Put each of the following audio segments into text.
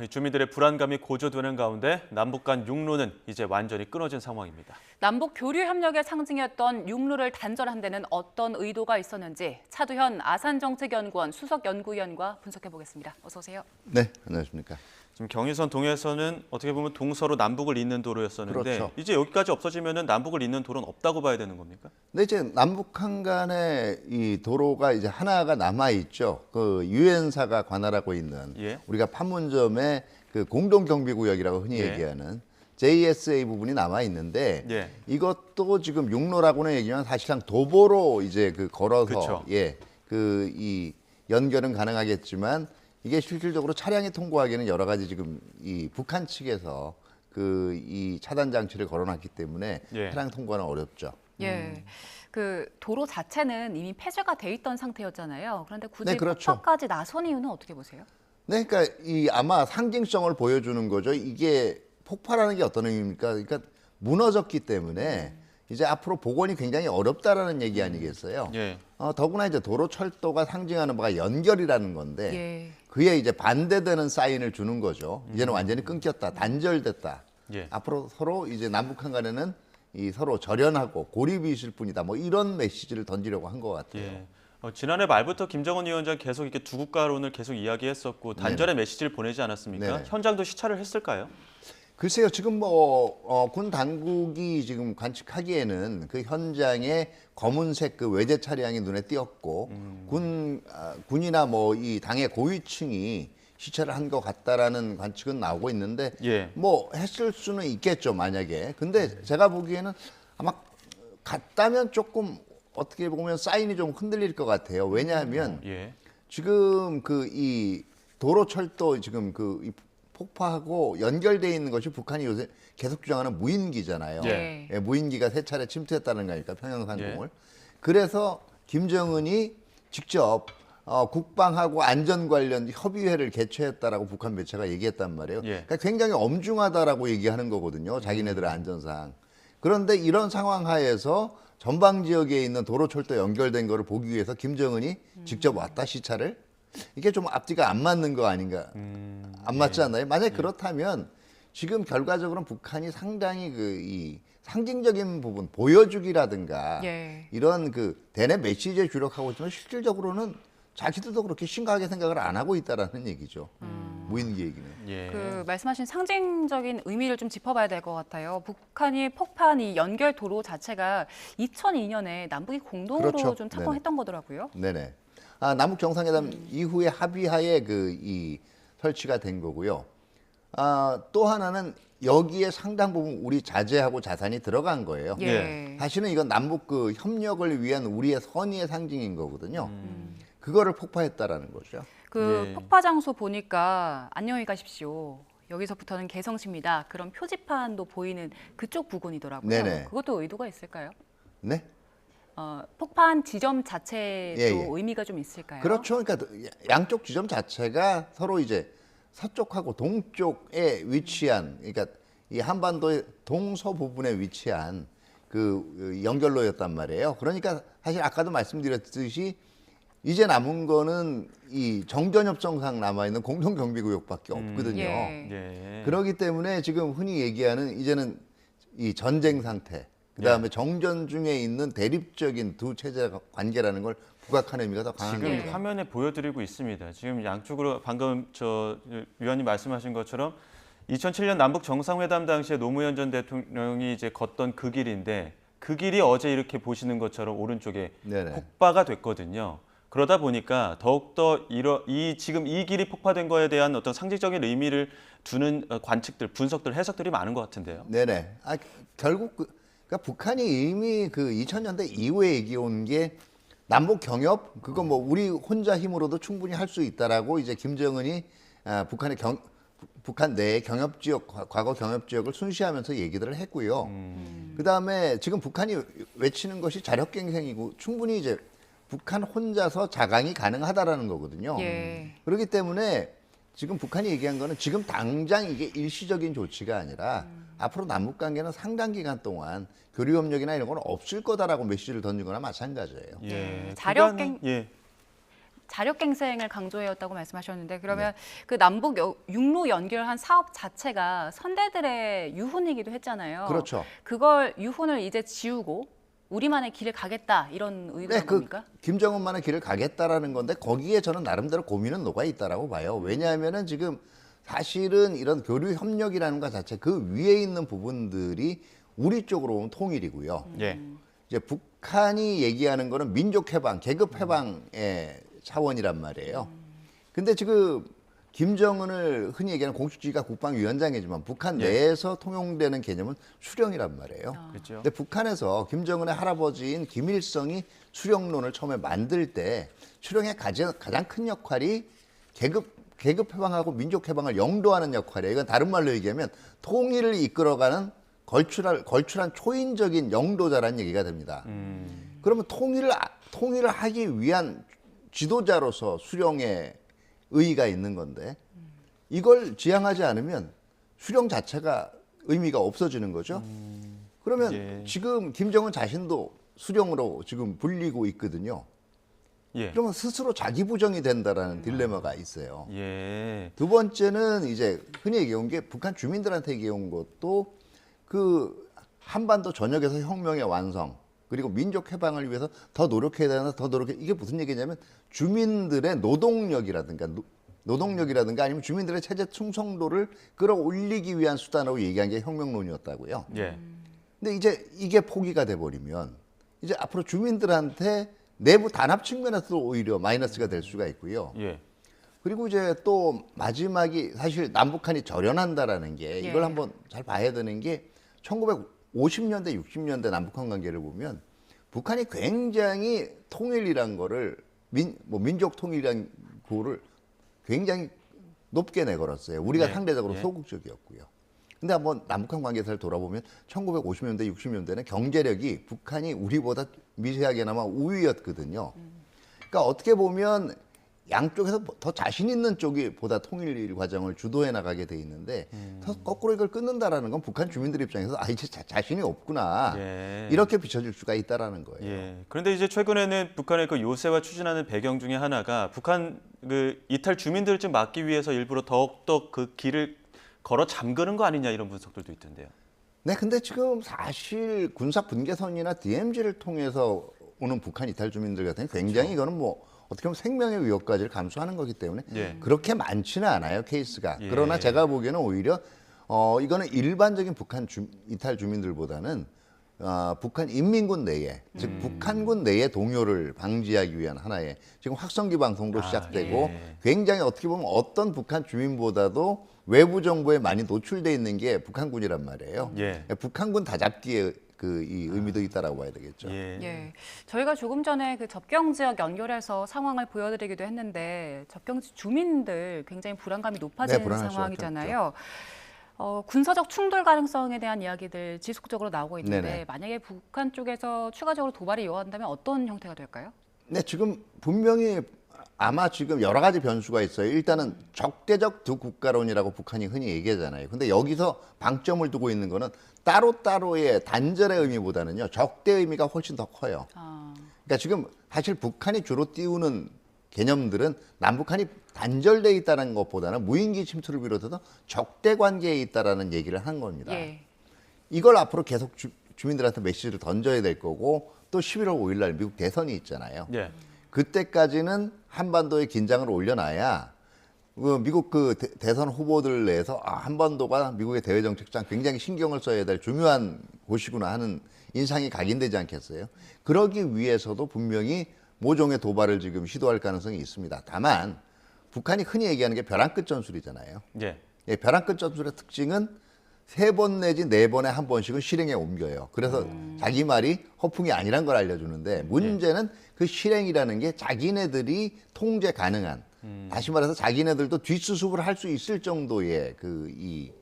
주민들의 불안감이 고조되는 가운데 남북 간 육로는 이제 완전히 끊어진 상황입니다. 남북 교류 협력의 상징이었던 육로를 단절한 데는 어떤 의도가 있었는지 차두현 아산정책연구원 수석연구위원과 분석해 보겠습니다. 어서 오세요. 네, 안녕하십니까. 지금 경의선 동해선은 어떻게 보면 동서로 남북을 잇는 도로였었는데 그렇죠. 이제 여기까지 없어지면은 남북을 잇는 도로는 없다고 봐야 되는 겁니까? 근데 이제 남북한 간의 이 도로가 이제 하나가 남아 있죠. 그 유엔사가 관할하고 있는 예. 우리가 판문점의 그 공동 경비 구역이라고 흔히 예. 얘기하는 JSA 부분이 남아 있는데 예. 이것도 지금 육로라고는 얘기하면 사실상 도보로 이제 그 걸어서 그쵸. 그 이 연결은 가능하겠지만 이게 실질적으로 차량이 통과하기에는 여러 가지 지금 이 북한 측에서 그 이 차단 장치를 걸어놨기 때문에 예. 차량 통과는 어렵죠. 예. 그 도로 자체는 이미 폐쇄가 돼 있던 상태였잖아요. 그런데 굳이 네, 그렇죠. 폭파까지 나선 이유는 어떻게 보세요? 네, 그러니까 이 아마 상징성을 보여주는 거죠. 이게 폭파라는 게 어떤 의미입니까? 그러니까 무너졌기 때문에 이제 앞으로 복원이 굉장히 어렵다라는 얘기 아니겠어요? 예. 더구나 이제 도로 철도가 상징하는 바가 연결이라는 건데 예. 그에 이제 반대되는 사인을 주는 거죠. 이제는 완전히 끊겼다, 단절됐다. 예. 앞으로 서로 이제 남북한 간에는 이 서로 절연하고 고립이 있을 뿐이다. 뭐 이런 메시지를 던지려고 한 것 같아요. 예. 지난해 말부터 김정은 위원장 계속 이렇게 두 국가론을 계속 이야기했었고 단절의 메시지를 보내지 않았습니까? 네네. 현장도 시찰을 했을까요? 글쎄요, 지금 군 당국이 지금 관측하기에는 그 현장에 검은색 그 외제 차량이 눈에 띄었고 군이나 뭐 이 당의 고위층이 시찰을 한 것 같다라는 관측은 나오고 있는데 예. 뭐 했을 수는 있겠죠, 만약에. 근데 제가 보기에는 아마 갔다면 조금 어떻게 보면 사인이 좀 흔들릴 것 같아요. 왜냐하면 예. 지금 그 이 도로 철도 지금 이 폭파하고 연결돼 있는 것이 북한이 요새 계속 주장하는 무인기잖아요. 예. 무인기가 세 차례 침투했다는 거니까 평양상공을. 예. 그래서 김정은이 직접 국방하고 안전 관련 협의회를 개최했다라고 북한 매체가 얘기했단 말이에요. 예. 그러니까 굉장히 엄중하다라고 얘기하는 거거든요. 자기네들의 안전상. 그런데 이런 상황 하에서 전방 지역에 있는 도로 철도 연결된 거를 보기 위해서 김정은이 직접 왔다 시찰을 이게 좀 앞뒤가 안 맞는 거 아닌가? 안 맞지 않나요? 만약 그렇다면 지금 결과적으로는 북한이 상당히 이 상징적인 부분 보여주기라든가 예. 이런 그 대내 메시지에 주력하고 있지만 실질적으로는 자기들도 그렇게 심각하게 생각을 안 하고 있다라는 얘기죠. 무인기 얘기는. 예. 그 말씀하신 상징적인 의미를 좀 짚어봐야 될 것 같아요. 북한이 폭파한 이 연결 도로 자체가 2002년에 남북이 공동으로 그렇죠. 좀 착공했던 거더라고요. 네네. 남북 정상회담 이후에 합의하에 이 설치가 된 거고요. 또 하나는 여기에 상당 부분 우리 자재하고 자산이 들어간 거예요. 예. 사실은 이건 남북 그 협력을 위한 우리의 선의의 상징인 거거든요. 그거를 폭파했다라는 거죠. 그 예. 폭파 장소 보니까 안녕히 가십시오. 여기서부터는 개성시입니다. 그런 표지판도 보이는 그쪽 부근이더라고요. 네네. 그것도 의도가 있을까요? 네. 폭파한 지점 자체도 예, 예. 의미가 좀 있을까요? 그렇죠. 그러니까 양쪽 지점 자체가 서로 이제 서쪽하고 동쪽에 위치한, 그러니까 이 한반도의 동서 부분에 위치한 그 연결로였단 말이에요. 그러니까 사실 아까도 말씀드렸듯이 이제 남은 거는 이 정전협정상 남아 있는 공동경비구역밖에 없거든요. 예. 예. 그렇기 때문에 지금 흔히 얘기하는 이제는 이 전쟁 상태, 그다음에 정전 중에 있는 대립적인 두 체제 관계라는 걸 부각하는 의미가 더 강한 지금 거죠. 화면에 보여드리고 있습니다. 지금 양쪽으로 방금 위원님 말씀하신 것처럼 2007년 남북 정상회담 당시에 노무현 전 대통령이 이제 걷던 그 길인데 그 길이 어제 이렇게 보시는 것처럼 오른쪽에 네네. 폭파가 됐거든요. 그러다 보니까 더욱더 지금 이 길이 폭파된 거에 대한 어떤 상징적인 의미를 두는 관측들, 분석들, 해석들이 많은 것 같은데요. 네네. 결국 그러니까 북한이 이미 그 2000년대 이후에 얘기온 게 남북 경협 그거 뭐 우리 혼자 힘으로도 충분히 할 수 있다라고 이제 김정은이 북한 내 경협 지역 과거 경협 지역을 순시하면서 얘기들을 했고요. 그다음에 지금 북한이 외치는 것이 자력갱생이고 충분히 이제 북한 혼자서 자강이 가능하다라는 거거든요. 예. 그렇기 때문에 지금 북한이 얘기한 거는 지금 당장 이게 일시적인 조치가 아니라 앞으로 남북 관계는 상당 기간 동안 교류 협력이나 이런 건 없을 거다라고 메시지를 던진 거나 마찬가지예요. 예. 자력갱- 예. 자력갱생을 강조해왔다고 말씀하셨는데 그러면 그 남북 육로 연결한 사업 자체가 선대들의 유훈이기도 했잖아요. 그렇죠. 그걸 유훈을 이제 지우고 우리만의 길을 가겠다 이런 의도인 겁니까? 김정은만의 길을 가겠다라는 건데 거기에 저는 나름대로 고민은 녹아 있다라고 봐요. 왜냐하면은 지금 사실은 이런 교류 협력이라는 것 자체 그 위에 있는 부분들이 우리 쪽으로 오면 통일이고요. 예. 이제 북한이 얘기하는 거는 민족 해방, 계급 해방의 차원이란 말이에요. 근데 지금 김정은을 흔히 얘기하는 공식주의가 국방위원장이지만 북한 내에서 통용되는 개념은 수령이란 말이에요. 그렇죠. 근데 북한에서 김정은의 할아버지인 김일성이 수령론을 처음에 만들 때 수령의 가장 큰 역할이 계급 해방하고 민족 해방을 영도하는 역할이에요. 이건 다른 말로 얘기하면 통일을 이끌어가는 걸출한 초인적인 영도자라는 얘기가 됩니다. 그러면 통일을 하기 위한 지도자로서 수령의 의의가 있는 건데 이걸 지향하지 않으면 수령 자체가 의미가 없어지는 거죠. 그러면 예. 지금 김정은 자신도 수령으로 지금 불리고 있거든요. 예. 그러면 스스로 자기 부정이 된다라는 딜레마가 있어요. 예. 두 번째는 이제 흔히 얘기해온 게 북한 주민들한테 얘기해온 것도 그 한반도 전역에서 혁명의 완성 그리고 민족 해방을 위해서 더 노력해야 되나 더 노력해 이게 무슨 얘기냐면 주민들의 노동력이라든가 아니면 주민들의 체제 충성도를 끌어올리기 위한 수단으로 얘기한 게 혁명론이었다고요. 예. 근데 이제 이게 포기가 돼버리면 이제 앞으로 주민들한테 내부 단합 측면에서도 오히려 마이너스가 될 수가 있고요. 예. 그리고 이제 또 마지막이 사실 남북한이 절연한다라는 게 이걸 한번 잘 봐야 되는 게 1950년대, 60년대 남북한 관계를 보면 북한이 굉장히 통일이란 거를 민족 통일이란 거를 굉장히 높게 내걸었어요. 우리가 네. 상대적으로 예. 소극적이었고요. 근데 한번 남북한 관계사를 돌아보면 1950년대, 60년대는 경제력이 북한이 우리보다 미세하게나마 우위였거든요. 그러니까 어떻게 보면 양쪽에서 더 자신 있는 쪽이 보다 통일 과정을 주도해 나가게 돼 있는데 더 거꾸로 이걸 끊는다라는 건 북한 주민들 입장에서 이제 자신이 없구나 예. 이렇게 비춰질 수가 있다라는 거예요. 예. 그런데 이제 최근에는 북한의 그 요새화 추진하는 배경 중에 하나가 북한 그 이탈 주민들을 좀 막기 위해서 일부러 더욱더 그 길을 걸어 잠그는 거 아니냐 이런 분석들도 있던데요. 네, 근데 지금 사실 군사 분계선이나 DMZ를 통해서 오는 북한 이탈 주민들 같은 경우 굉장히 이거는 뭐 어떻게 보면 생명의 위협까지를 감수하는 거기 때문에 예. 그렇게 많지는 않아요 케이스가. 예. 그러나 제가 보기에는 오히려 이거는 일반적인 북한 이탈 주민들보다는 북한 인민군 내에 즉 북한군 내의 동요를 방지하기 위한 하나의 지금 확성기 방송도 시작되고 예. 굉장히 어떻게 보면 어떤 북한 주민보다도 외부 정보에 많이 노출돼 있는 게 북한군이란 말이에요. 예. 북한군 다잡기의 이 의미도 있다라고 봐야 되겠죠. 예. 예, 저희가 조금 전에 그 접경 지역 연결해서 상황을 보여드리기도 했는데 접경 주민들 굉장히 불안감이 높아지는 불안할 상황이잖아요. 군사적 충돌 가능성에 대한 이야기들 지속적으로 나오고 있는데 네네. 만약에 북한 쪽에서 추가적으로 도발이 이어간다면 어떤 형태가 될까요? 네, 지금 분명히 아마 지금 여러 가지 변수가 있어요. 일단은 적대적 두 국가론이라고 북한이 흔히 얘기하잖아요. 근데 여기서 방점을 두고 있는 거는 따로따로의 단절의 의미보다는요. 적대 의미가 훨씬 더 커요. 그러니까 지금 사실 북한이 주로 띄우는 개념들은 남북한이 단절돼 있다는 것보다는 무인기 침투를 비롯해서 적대 관계에 있다라는 얘기를 한 겁니다. 예. 이걸 앞으로 계속 주민들한테 메시지를 던져야 될 거고 또 11월 5일 날 미국 대선이 있잖아요. 예. 그때까지는 한반도의 긴장을 올려놔야 미국 그 대선 후보들 내에서 한반도가 미국의 대외 정책상 굉장히 신경을 써야 될 중요한 곳이구나 하는 인상이 각인되지 않겠어요? 그러기 위해서도 분명히 모종의 도발을 지금 시도할 가능성이 있습니다. 다만 북한이 흔히 얘기하는 게 벼랑 끝 전술이잖아요. 예. 예, 벼랑 끝 전술의 특징은 3번 내지 4번에 1번씩은 실행에 옮겨요. 그래서 자기 말이 허풍이 아니란 걸 알려주는데 문제는 그 실행이라는 게 자기네들이 통제 가능한 다시 말해서 자기네들도 뒷수습을 할 수 있을 정도의 이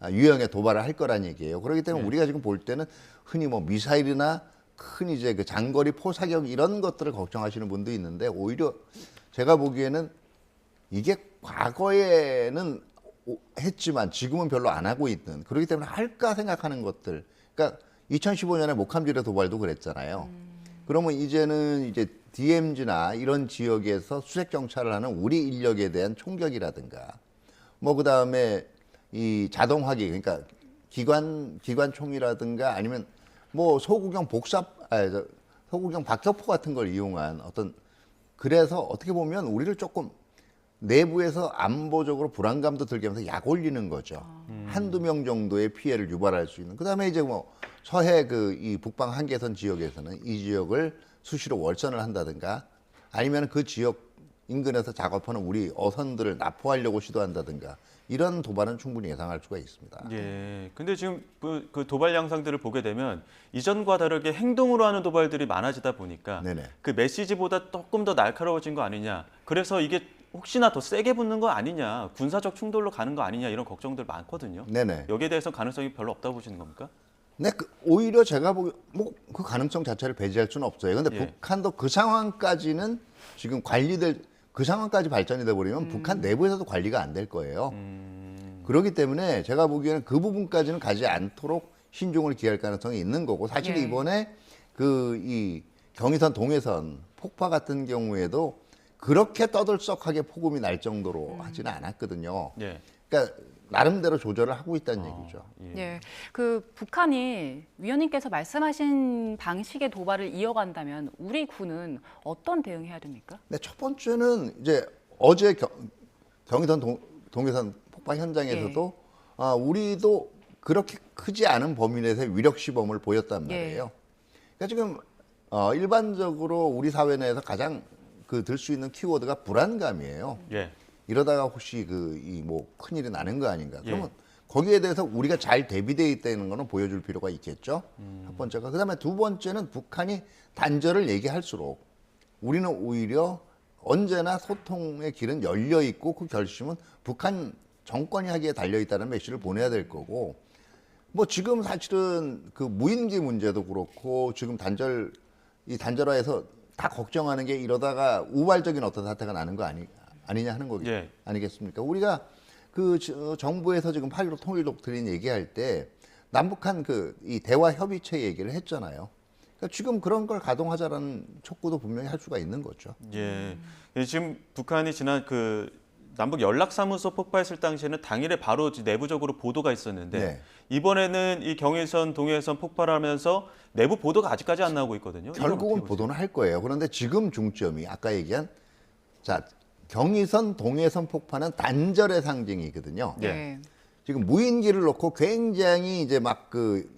유형의 도발을 할 거란 얘기예요. 그렇기 때문에 우리가 지금 볼 때는 흔히 뭐 미사일이나 큰 이제 그 장거리 포사격 이런 것들을 걱정하시는 분도 있는데 오히려 제가 보기에는 이게 과거에는 했지만 지금은 별로 안 하고 있는 그렇기 때문에 할까 생각하는 것들. 그러니까 2015년에 목함질의 도발도 그랬잖아요. 그러면 이제는 이제 DMZ나 이런 지역에서 수색 정찰을 하는 우리 인력에 대한 총격이라든가 뭐 그다음에 이 자동화기 그러니까 기관총이라든가 아니면 뭐 소구경 박격포 같은 걸 이용한 어떤 그래서 어떻게 보면 우리를 조금 내부에서 안보적으로 불안감도 들게 하면서 약 올리는 거죠. 한두 명 정도의 피해를 유발할 수 있는. 그다음에 이제 뭐 서해 이 북방 한계선 지역에서는 이 지역을 수시로 월선을 한다든가 아니면 그 지역 인근에서 작업하는 우리 어선들을 납포하려고 시도한다든가 이런 도발은 충분히 예상할 수가 있습니다. 예. 근데 지금 그 도발 양상들을 보게 되면 이전과 다르게 행동으로 하는 도발들이 많아지다 보니까 네네. 그 메시지보다 조금 더 날카로워진 거 아니냐. 그래서 이게 혹시나 더 세게 붙는 거 아니냐. 군사적 충돌로 가는 거 아니냐 이런 걱정들 많거든요. 네네. 여기에 대해서 가능성이 별로 없다고 보시는 겁니까? 네, 오히려 제가 보기 뭐그 가능성 자체를 배제할 수는 없어요. 근데 예. 북한도 그 상황까지는 지금 관리될 그 상황까지 발전이 돼 버리면 북한 내부에서도 관리가 안 될 거예요. 그렇기 때문에 제가 보기에는 그 부분까지는 가지 않도록 신중을 기할 가능성이 있는 거고 사실 예. 이번에 이 경의선 동해선 폭파 같은 경우에도 그렇게 떠들썩하게 폭음이 날 정도로 하지는 않았거든요. 예. 그러니까 나름대로 조절을 하고 있다는 얘기죠. 예, 그 북한이 위원님께서 말씀하신 방식의 도발을 이어간다면 우리 군은 어떤 대응해야 됩니까? 네, 첫 번째는 이제 어제 경의선 동해선 폭파 현장에서도 우리도 그렇게 크지 않은 범위 내에서 위력 시범을 보였단 말이에요. 그러니까 지금 일반적으로 우리 사회 내에서 가장 들 수 있는 키워드가 불안감이에요. 예. 이러다가 혹시 뭐 큰일이 나는 거 아닌가? 예. 그러면 거기에 대해서 우리가 잘 대비되어 있다는 거는 보여줄 필요가 있겠죠. 첫 번째가. 그다음에 두 번째는 북한이 단절을 얘기할수록 우리는 오히려 언제나 소통의 길은 열려 있고 그 결심은 북한 정권이 하기에 달려 있다는 메시지를 보내야 될 거고 뭐 지금 사실은 그 무인기 문제도 그렇고 지금 단절화해서 다 걱정하는 게 이러다가 우발적인 어떤 사태가 나는 거 아니냐 하는 거겠 예. 아니겠습니까? 우리가 정부에서 지금 8.15 통일 독트린 얘기할 때 남북한 이 대화 협의체 얘기를 했잖아요. 그러니까 지금 그런 걸 가동하자라는 촉구도 분명히 할 수가 있는 거죠. 예. 지금 북한이 지난 남북 연락사무소 폭파했을 당시에는 당일에 바로 내부적으로 보도가 있었는데 네. 이번에는 이 경의선 동해선 폭발을 하면서 내부 보도가 아직까지 안 나오고 있거든요. 결국은 보도는 할 거예요. 그런데 지금 중점이 아까 얘기한 경의선 동해선 폭파는 단절의 상징이거든요. 예. 지금 무인기를 놓고 굉장히 이제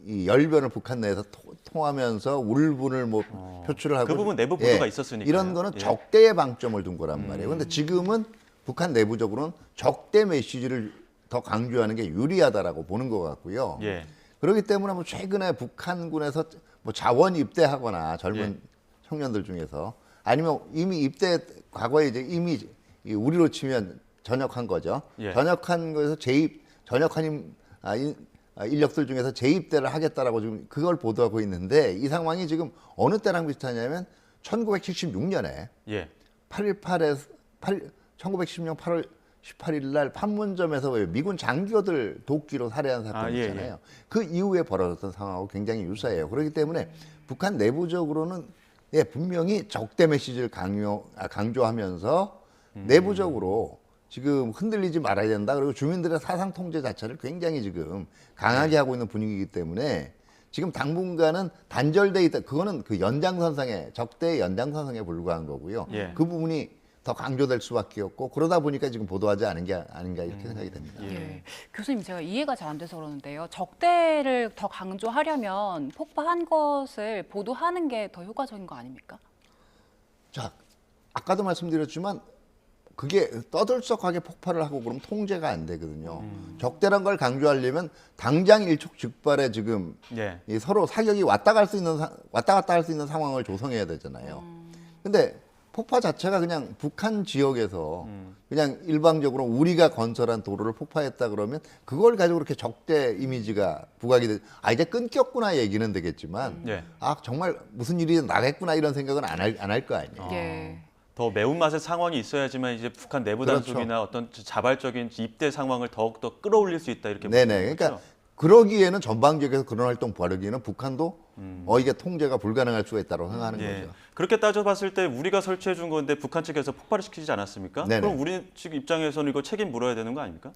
이 열변을 북한 내에서 통하면서 울분을 표출을 하고 그 부분 내부 보도가 있었으니까요. 이런 거는 예. 적대의 방점을 둔 거란 말이에요. 그런데 지금은 북한 내부적으로는 적대 메시지를 더 강조하는 게 유리하다라고 보는 것 같고요. 예. 그렇기 때문에 최근에 북한군에서 자원 입대하거나 젊은 청년들 중에서 아니면 이미 과거에 이제 이미 우리로 치면 전역한 거죠. 예. 전역한 거에서 전역한 인력들 중에서 재입대를 하겠다라고 지금 그걸 보도하고 있는데 이 상황이 지금 어느 때랑 비슷하냐면 1976년에 예. 1916년 8월 18일 날 판문점에서 미군 장교들 도끼로 살해한 사건 예, 있잖아요. 예. 그 이후에 벌어졌던 상황하고 굉장히 유사해요. 그렇기 때문에 북한 내부적으로는 분명히 적대 메시지를 강조하면서 내부적으로 지금 흔들리지 말아야 된다. 그리고 주민들의 사상 통제 자체를 굉장히 지금 강하게 하고 있는 분위기이기 때문에 지금 당분간은 단절돼 있다. 그거는 연장선상에 적대의 연장선상에 불과한 거고요. 예. 그 부분이 더 강조될 수밖에 없고 그러다 보니까 지금 보도하지 않은 게 아닌가 이렇게 생각이 됩니다. 예. 교수님 제가 이해가 잘 안 돼서 그러는데요. 적대를 더 강조하려면 폭파한 것을 보도하는 게 더 효과적인 거 아닙니까? 자, 아까도 말씀드렸지만 그게 떠들썩하게 폭발을 하고 그러면 통제가 안 되거든요. 적대란 걸 강조하려면 당장 일촉즉발에 지금 예. 이 서로 사격이 왔다 갔다 할 수 있는 상황을 조성해야 되잖아요. 근데 폭파 자체가 그냥 북한 지역에서 그냥 일방적으로 우리가 건설한 도로를 폭파했다 그러면 그걸 가지고 그렇게 적대 이미지가 부각이 돼. 이제 끊겼구나 얘기는 되겠지만 예. 정말 무슨 일이 나겠구나 이런 생각은 안 할 거 아니에요. 예. 더 매운맛의 상황이 있어야지만 이제 북한 내부 그렇죠. 단속이나 어떤 자발적인 입대 상황을 더욱더 끌어올릴 수 있다 이렇게 네네. 보시는 그러니까 거죠? 그러기에는 전방 지역에서 그런 활동 벌이기에는 북한도 이게 통제가 불가능할 수가 있다고 생각하는 예. 거죠. 그렇게 따져봤을 때 우리가 설치해 준 건데 북한 측에서 폭발을 시키지 않았습니까? 네네. 그럼 우리 측 입장에서는 이거 책임 물어야 되는 거 아닙니까?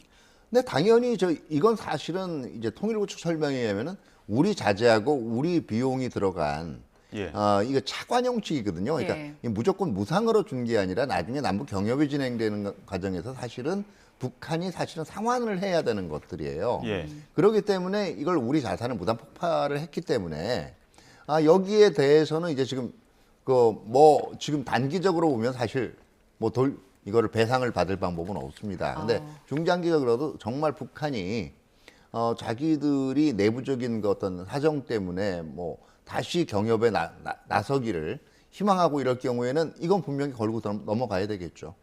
근데 당연히 이건 사실은 이제 통일부 측 설명에 의하면은 우리 자재하고 우리 비용이 들어간 예. 이거 차관용식이거든요. 그러니까 예. 이 무조건 무상으로 준 게 아니라 나중에 남북 경협이 진행되는 과정에서 사실은 북한이 사실은 상환을 해야 되는 것들이에요. 예. 그렇기 때문에 이걸 우리 자산을 무단 폭발을 했기 때문에 여기에 대해서는 이제 지금 지금 단기적으로 보면 사실 이거를 배상을 받을 방법은 없습니다. 근데 중장기적으로도 정말 북한이 자기들이 내부적인 어떤 사정 때문에 뭐 다시 경협에 나서기를 희망하고 이럴 경우에는 이건 분명히 걸고 넘어가야 되겠죠.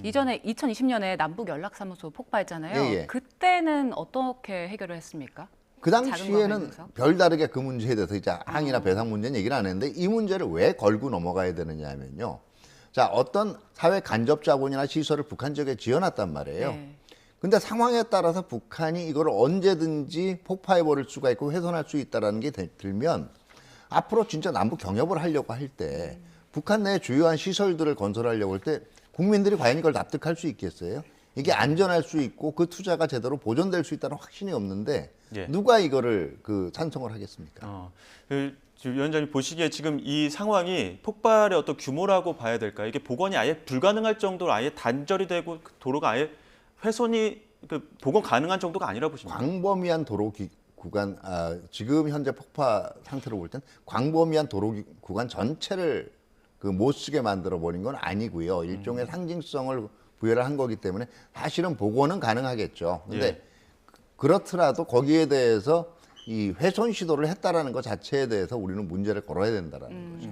이전에 2020년에 남북 연락사무소 폭파했잖아요. 예, 예. 그때는 어떻게 해결을 했습니까? 그 작은 당시에는 과정에서? 별다르게 그 문제에 대해서 이제 항의나 배상 문제는 얘기를 안 했는데 이 문제를 왜 걸고 넘어가야 되느냐 하면요. 자, 어떤 사회 간접 자본이나 시설을 북한 지역에 지어놨단 말이에요. 네. 근데 상황에 따라서 북한이 이걸 언제든지 폭파해 버릴 수가 있고 훼손할 수 있다라는 게 들면 앞으로 진짜 남북 경협을 하려고 할 때 북한 내 주요한 시설들을 건설하려고 할 때 국민들이 과연 이걸 납득할 수 있겠어요? 이게 안전할 수 있고 그 투자가 제대로 보존될 수 있다는 확신이 없는데 예. 누가 이거를 찬성을 하겠습니까? 위원장님 보시기에 지금 이 상황이 폭발의 어떤 규모라고 봐야 될까요? 이게 복원이 아예 불가능할 정도로 아예 단절이 되고 그 도로가 아예 훼손이 복원 가능한 정도가 아니라 보십니까? 광범위한 도로 구간, 지금 현재 폭파 상태로 볼 땐 광범위한 도로 구간 전체를 못 쓰게 만들어 버린 건 아니고요. 일종의 상징성을 부여를 한 거기 때문에 사실은 복원은 가능하겠죠. 근데 예. 그렇더라도 거기에 대해서 이 훼손 시도를 했다라는 것 자체에 대해서 우리는 문제를 걸어야 된다라는 거죠.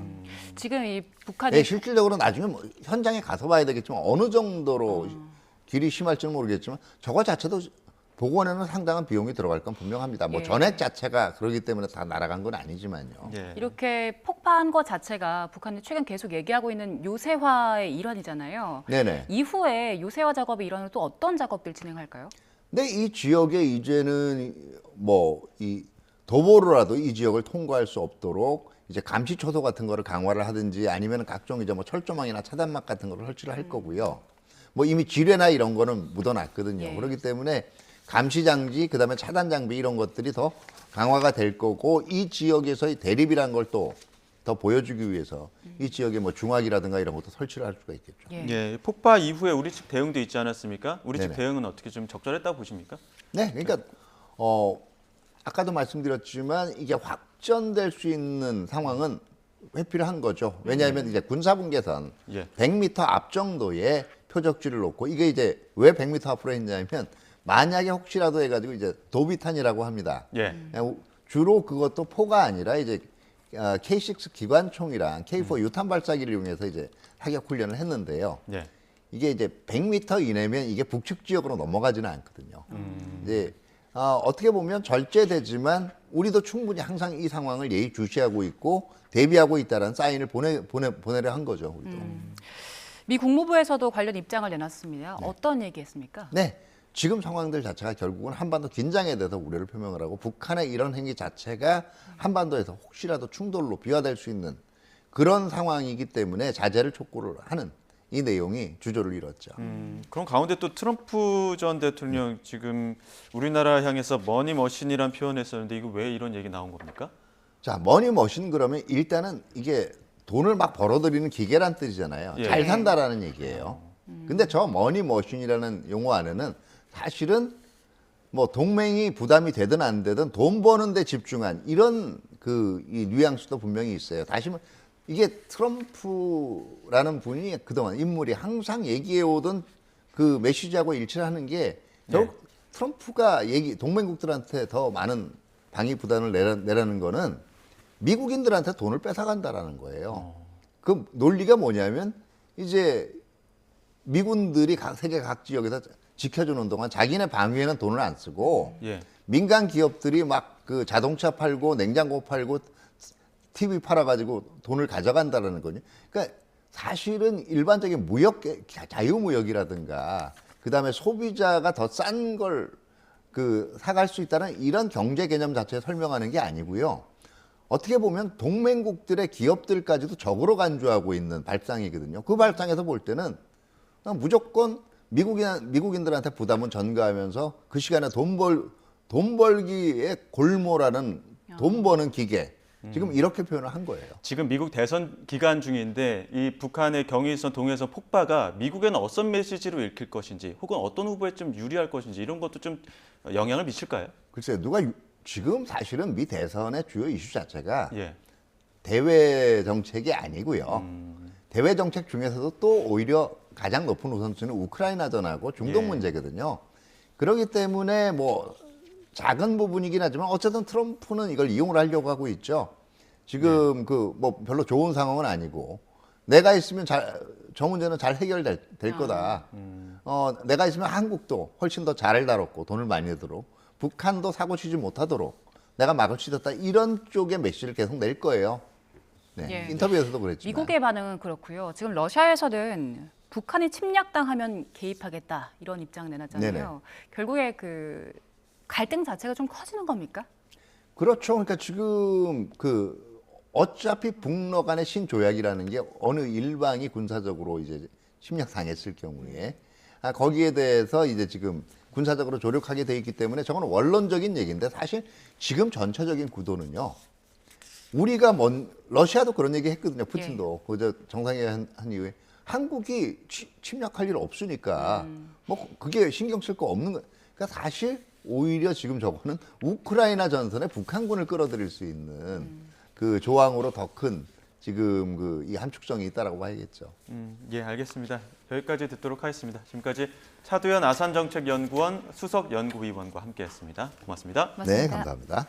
지금 이 북한이 네, 실질적으로 나중에 현장에 가서 봐야 되겠지만 어느 정도로 길이 심할지는 모르겠지만 저거 자체도 복원에는 상당한 비용이 들어갈 건 분명합니다. 뭐 예. 전액 자체가 그러기 때문에 다 날아간 건 아니지만요. 예. 이렇게 폭파한 것 자체가 북한이 최근 계속 얘기하고 있는 요새화의 일환이잖아요. 네네. 이후에 요새화 작업의 일환으로 또 어떤 작업들 진행할까요? 근데 이 지역에 이제는 이 도보로라도 이 지역을 통과할 수 없도록 이제 감시 초소 같은 거를 강화를 하든지 아니면 각종 이제 철조망이나 차단막 같은 거를 설치를 할 거고요. 이미 지뢰나 이런 거는 묻어놨거든요. 예. 그렇기 때문에 감시 장비, 그다음에 차단 장비 이런 것들이 더 강화가 될 거고 이 지역에서의 대립이란 걸 또 더 보여주기 위해서 이 지역에 중화기라든가 이런 것도 설치를 할 수가 있겠죠. 예. 예, 폭파 이후에 우리 측 대응도 있지 않았습니까? 우리 측 네네. 대응은 어떻게 좀 적절했다고 보십니까? 네, 그러니까 아까도 말씀드렸지만 이게 확전될 수 있는 상황은 회피를 한 거죠. 왜냐하면 이제 군사분계선 예. 100m 앞 정도의 표적지를 놓고 이게 이제 왜 100m 앞으로 했냐면 만약에 혹시라도 해가지고 이제 도비탄이라고 합니다. 예. 주로 그것도 포가 아니라 이제 K6 기관총이랑 K4 유탄 발사기를 이용해서 이제 사격 훈련을 했는데요. 예. 이게 이제 100m 이내면 이게 북측 지역으로 넘어가지는 않거든요. 이제 어떻게 보면 절제되지만 우리도 충분히 항상 이 상황을 예의주시하고 있고 대비하고 있다는 사인을 보내려 한 거죠. 우리도. 미 국무부에서도 관련 입장을 내놨습니다. 어떤 얘기했습니까? 네. 지금 상황들 자체가 결국은 한반도 긴장에 대해서 우려를 표명을 하고 북한의 이런 행위 자체가 한반도에서 혹시라도 충돌로 비화될 수 있는 그런 상황이기 때문에 자제를 촉구를 하는 이 내용이 주조를 이뤘죠. 그럼 가운데 또 트럼프 전 대통령 지금 우리나라 향해서 머니머신이란 표현을 썼는데 이거 왜 이런 얘기 나온 겁니까? 자, 머니머신 그러면 일단은 이게 돈을 막 벌어들이는 기계란 뜻이잖아요. 예. 잘 산다라는 얘기예요. 근데 저 머니머신이라는 용어 안에는 사실은 동맹이 부담이 되든 안 되든 돈 버는 데 집중한 이런 이 뉘앙스도 분명히 있어요. 다시 말해 이게 트럼프라는 분이 그동안 인물이 항상 얘기해 오던 그 메시지하고 일치를 하는 게 결국 트럼프가 동맹국들한테 더 많은 방위 부담을 내라는 거는 미국인들한테 돈을 뺏어간다라는 거예요. 그 논리가 뭐냐면 이제 미군들이 세계 각 지역에서 지켜주는 동안 자기네 방위에는 돈을 안 쓰고 예. 민간 기업들이 막 그 자동차 팔고 냉장고 팔고 TV 팔아가지고 돈을 가져간다라는 거죠. 그러니까 사실은 일반적인 자유무역이라든가 그다음에 소비자가 더 싼 걸 사갈 수 있다는 이런 경제 개념 자체를 설명하는 게 아니고요. 어떻게 보면 동맹국들의 기업들까지도 적으로 간주하고 있는 발상이거든요. 그 발상에서 볼 때는 그냥 무조건 미국인들한테 부담은 전가하면서 그 시간에 돈 벌기에 골몰하는 돈 버는 기계. 지금 이렇게 표현을 한 거예요. 지금 미국 대선 기간 중인데 이 북한의 경의선, 동해선 폭파가 미국에는 어떤 메시지로 읽힐 것인지 혹은 어떤 후보에 좀 유리할 것인지 이런 것도 좀 영향을 미칠까요? 글쎄요. 지금 사실은 미 대선의 주요 이슈 자체가 예. 대외 정책이 아니고요. 대외 정책 중에서도 또 오히려 가장 높은 우선순위는 우크라이나전하고 중동 예. 문제거든요. 그렇기 때문에 뭐 작은 부분이긴 하지만 어쨌든 트럼프는 이걸 이용을 하려고 하고 있죠. 지금 뭐 별로 좋은 상황은 아니고 내가 있으면 저 문제는 잘 해결될 거다. 내가 있으면 한국도 훨씬 더 잘 다뤘고 돈을 많이 내도록 북한도 사고 치지 못하도록 내가 막을 수 있었다. 이런 쪽의 메시지를 계속 낼 거예요. 네. 예. 인터뷰에서도 그랬지만. 미국의 반응은 그렇고요. 지금 러시아에서는 북한이 침략당하면 개입하겠다 이런 입장을 내놨잖아요. 네네. 결국에 그 갈등 자체가 좀 커지는 겁니까? 그렇죠. 그러니까 지금 어차피 북러 간의 신조약이라는 게 어느 일방이 군사적으로 이제 침략 당했을 경우에 거기에 대해서 이제 지금 군사적으로 조력하게 돼 있기 때문에 저건 원론적인 얘기인데 사실 지금 전체적인 구도는요. 우리가 러시아도 그런 얘기 했거든요. 푸틴도 그저 정상회의 한 이후에 한국이 침략할 일 없으니까 뭐 그게 신경 쓸 거 없는 거. 그러니까 사실 오히려 지금 저거는 우크라이나 전선에 북한군을 끌어들일 수 있는 그 조항으로 더 큰 지금 이 함축성이 있다라고 봐야겠죠. 예, 알겠습니다. 여기까지 듣도록 하겠습니다. 지금까지 차두현 아산정책연구원 수석연구위원과 함께했습니다. 고맙습니다. 네, 감사합니다.